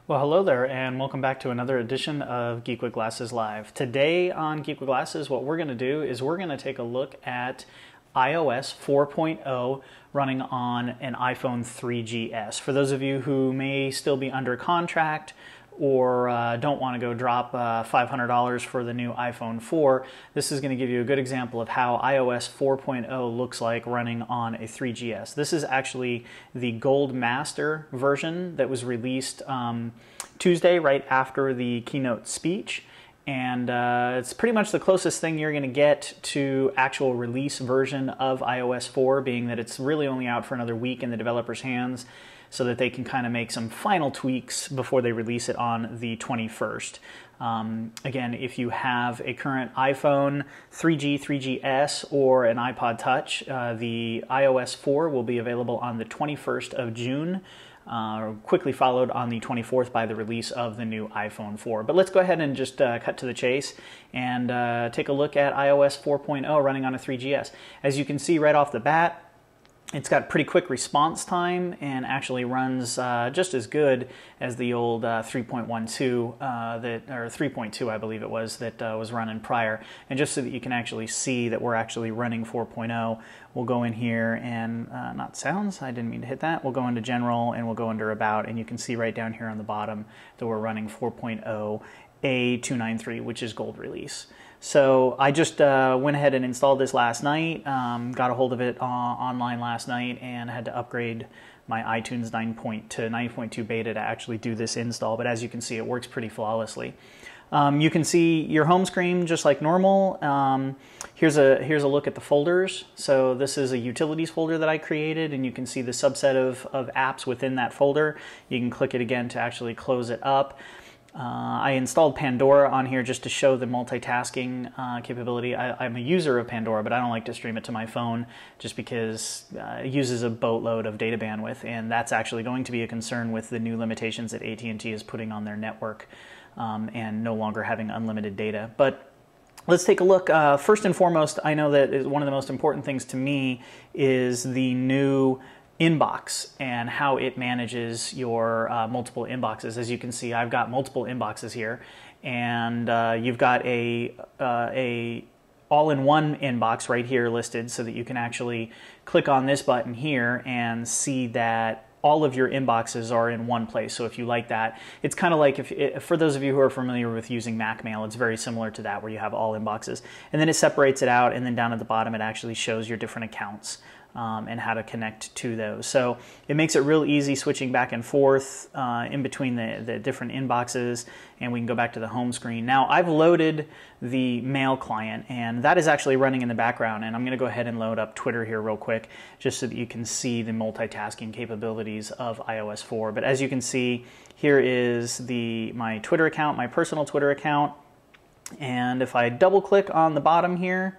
Well, hello there, and welcome back to another edition of Geek with Glasses Live. Today on Geek with Glasses, what we're going to do is we're going to take a look at iOS 4.0 running on an iPhone 3GS. For those of you who may still be under contract or don't want to go drop $500 for the new iPhone 4, this is going to give you a good example of how iOS 4.0 looks like running on a 3GS. This is actually the Gold Master version that was released Tuesday right after the keynote speech. And it's pretty much the closest thing you're going to get to actual release version of iOS 4, being that it's really only out for another week in the developers' hands, so that they can kind of make some final tweaks before they release it on the 21st. Again, if you have a current iPhone 3G, 3GS, or an iPod Touch, the iOS 4 will be available on the 21st of June, quickly followed on the 24th by the release of the new iPhone 4. But let's go ahead and just cut to the chase and take a look at iOS 4.0 running on a 3GS. As you can see right off the bat, it's got pretty quick response time and actually runs just as good as the old 3.12 or 3.2, I believe it was, that was running prior. And just so that you can actually see that we're actually running 4.0, we'll go in here and not sounds, I didn't mean to hit that. We'll go into general and we'll go under about, and you can see right down here on the bottom that we're running 4.0 A293, which is gold release. So I just went ahead and installed this last night, got a hold of it online last night, and had to upgrade my iTunes 9.2 beta to actually do this install. But as you can see, it works pretty flawlessly. You can see your home screen just like normal. Here's a look at the folders. So this is a utilities folder that I created, and you can see the subset of apps within that folder. You can click it again to actually close it up. I installed Pandora on here just to show the multitasking capability. I'm a user of Pandora, but I don't like to stream it to my phone just because it uses a boatload of data bandwidth, and that's actually going to be a concern with the new limitations that AT&T is putting on their network and no longer having unlimited data. But let's take a look. First and foremost, I know that one of the most important things to me is the new inbox and how it manages your multiple inboxes. As you can see, I've got multiple inboxes here, and you've got a all-in-one inbox right here listed, so that you can actually click on this button here and see that all of your inboxes are in one place. So if you like that, it's kind of like, for those of you who are familiar with using Mac Mail, it's very similar to that, where you have all inboxes. And then it separates it out, and then down at the bottom it actually shows your different accounts and how to connect to those. So it makes it real easy switching back and forth in between the different inboxes, and we can go back to the home screen. Now I've loaded the mail client, and that is actually running in the background, and I'm going to go ahead and load up Twitter here real quick just so that you can see the multitasking capabilities of iOS 4. But as you can see, here is my Twitter account, my personal Twitter account, and if I double click on the bottom here,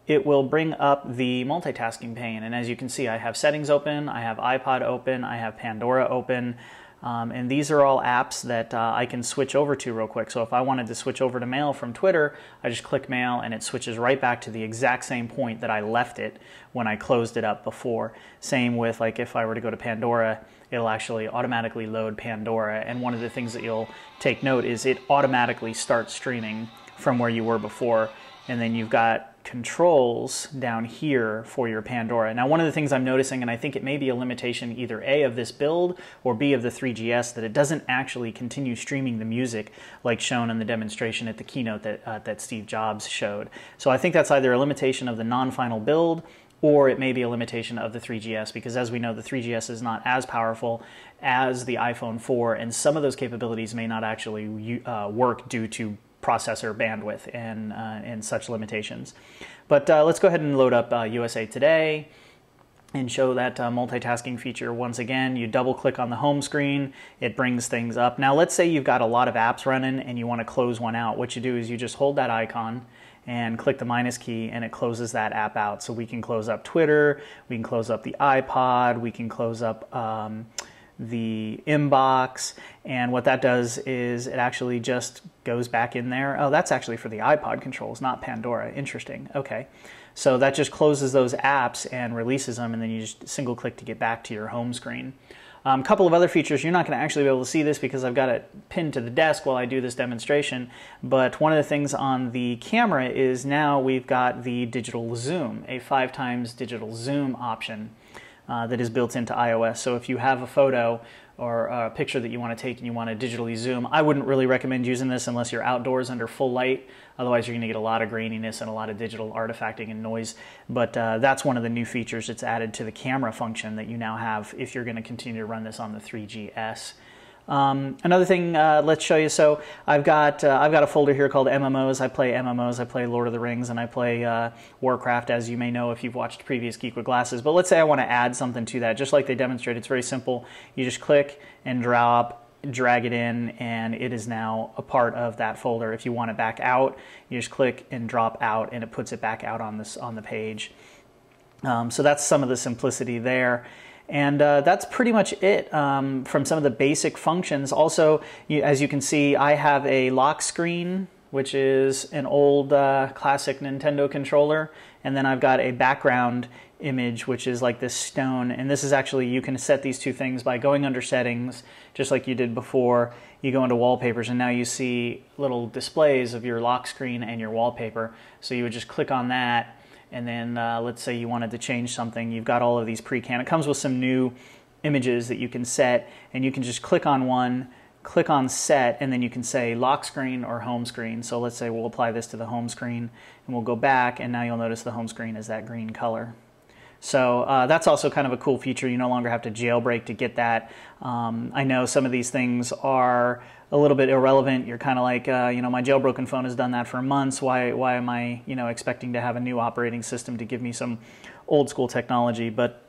it will bring up the multitasking pane. And as you can see, I have settings open, I have iPod open, I have Pandora open, and these are all apps that I can switch over to real quick. So if I wanted to switch over to mail from Twitter, I just click mail and it switches right back to the exact same point that I left it when I closed it up before. Same with, like, if I were to go to Pandora, it'll actually automatically load Pandora. And one of the things that you'll take note is it automatically starts streaming from where you were before. And then you've got controls down here for your Pandora. Now, one of the things I'm noticing, and I think it may be a limitation either A, of this build, or B, of the 3GS, that it doesn't actually continue streaming the music like shown in the demonstration at the keynote that Steve Jobs showed. So I think that's either a limitation of the non-final build, or it may be a limitation of the 3GS, because as we know, the 3GS is not as powerful as the iPhone 4, and some of those capabilities may not actually work due to processor bandwidth and such limitations. But let's go ahead and load up USA Today and show that multitasking feature once again. You double click on the home screen, it brings things up. Now let's say you've got a lot of apps running and you want to close one out. What you do is you just hold that icon and click the minus key, and it closes that app out. So we can close up Twitter, we can close up the iPod, we can close up the inbox, and what that does is it actually just goes back in there. Oh, that's actually for the iPod controls, not Pandora. Interesting. Okay, so that just closes those apps and releases them, and then you just single click to get back to your home screen. A couple of other features, you're not going to actually be able to see this because I've got it pinned to the desk while I do this demonstration, but one of the things on the camera is now we've got the digital zoom, a 5x digital zoom option that is built into iOS. So if you have a photo or a picture that you want to take and you want to digitally zoom, I wouldn't really recommend using this unless you're outdoors under full light. Otherwise, you're going to get a lot of graininess and a lot of digital artifacting and noise. But that's one of the new features it's added to the camera function that you now have if you're going to continue to run this on the 3GS. Another thing, let's show you. So I've got a folder here called MMOs. I play MMOs. I play Lord of the Rings and I play Warcraft, as you may know if you've watched previous Geek with Glasses. But let's say I want to add something to that, just like they demonstrate. It's very simple. You just click and drag it in, and it is now a part of that folder. If you want it back out, you just click and drop out, and it puts it back out on the page. So that's some of the simplicity there. And that's pretty much it from some of the basic functions. Also, as you can see, I have a lock screen, which is an old classic Nintendo controller. And then I've got a background image, which is like this stone. And this is actually, you can set these two things by going under settings, just like you did before. You go into wallpapers, and now you see little displays of your lock screen and your wallpaper. So you would just click on that. And then let's say you wanted to change something. You've got all of these pre-canned. It comes with some new images that you can set, and you can just click on one, click on set, and then you can say lock screen or home screen. So let's say we'll apply this to the home screen, and we'll go back, and now you'll notice the home screen is that green color. So that's also kind of a cool feature. You no longer have to jailbreak to get that. I know some of these things are a little bit irrelevant. You're kind of like, you know, my jailbroken phone has done that for months. Why am I, you know, expecting to have a new operating system to give me some old school technology? But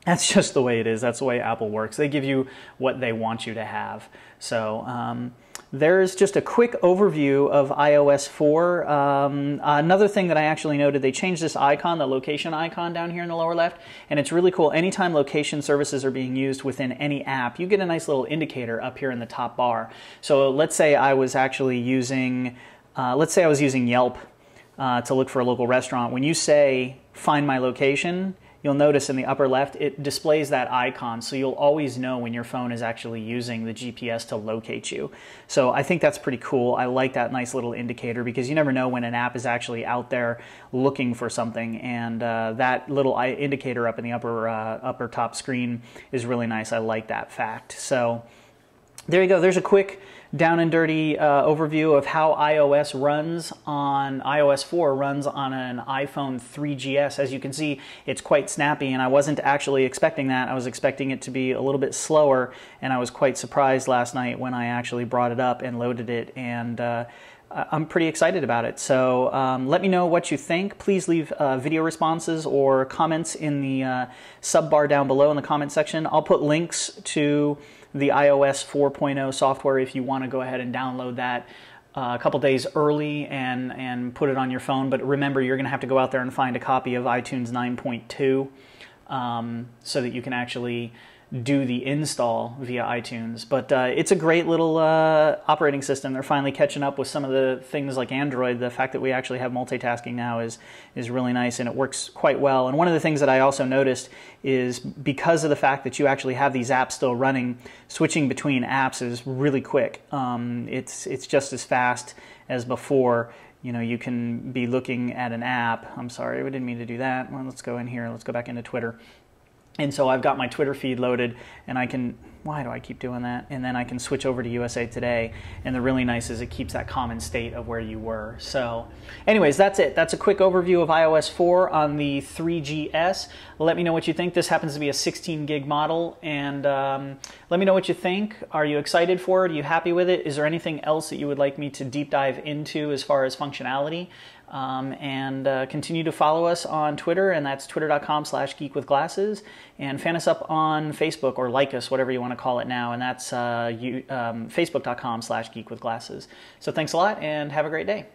that's just the way it is. That's the way Apple works. They give you what they want you to have. So there's just a quick overview of iOS 4. Another thing that I actually noted, they changed this icon, the location icon down here in the lower left, and it's really cool. Anytime location services are being used within any app, you get a nice little indicator up here in the top bar. So let's say I was actually using, Yelp to look for a local restaurant. When you say, find my location, you'll notice in the upper left, it displays that icon, so you'll always know when your phone is actually using the GPS to locate you. So I think that's pretty cool. I like that nice little indicator because you never know when an app is actually out there looking for something, and that little indicator up in the upper top screen is really nice. I like that fact. So there you go. There's a quick down and dirty overview of how iOS 4 runs on an iPhone 3GS. As you can see, it's quite snappy, and I wasn't actually expecting that. I was expecting it to be a little bit slower, and I was quite surprised last night when I actually brought it up and loaded it, and I'm pretty excited about it. So let me know what you think. Please leave video responses or comments in the sub bar down below in the comment section. I'll put links to the iOS 4.0 software if you want to go ahead and download that a couple days early and put it on your phone. But remember, you're going to have to go out there and find a copy of iTunes 9.2 so that you can actually do the install via iTunes. But it's a great little operating system. They're finally catching up with some of the things like Android. The fact that we actually have multitasking now is really nice, and it works quite well. And one of the things that I also noticed is because of the fact that you actually have these apps still running, switching between apps is really quick. It's just as fast as before. You know, you can be looking at an app. I'm sorry, we didn't mean to do that. Well, let's go in here. Let's go back into Twitter. And so I've got my Twitter feed loaded, and I can, why do I keep doing that? And then I can switch over to USA Today, and the really nice is it keeps that common state of where you were. So anyways, that's it. That's a quick overview of iOS 4 on the 3GS. Let me know what you think. This happens to be a 16 gig model, and let me know what you think. Are you excited for it? Are you happy with it? Is there anything else that you would like me to deep dive into as far as functionality? Continue to follow us on Twitter, and that's twitter.com/geekwithglasses, and fan us up on Facebook, or like us, whatever you want to call it now, and that's facebook.com/geekwithglasses. So thanks a lot, and have a great day.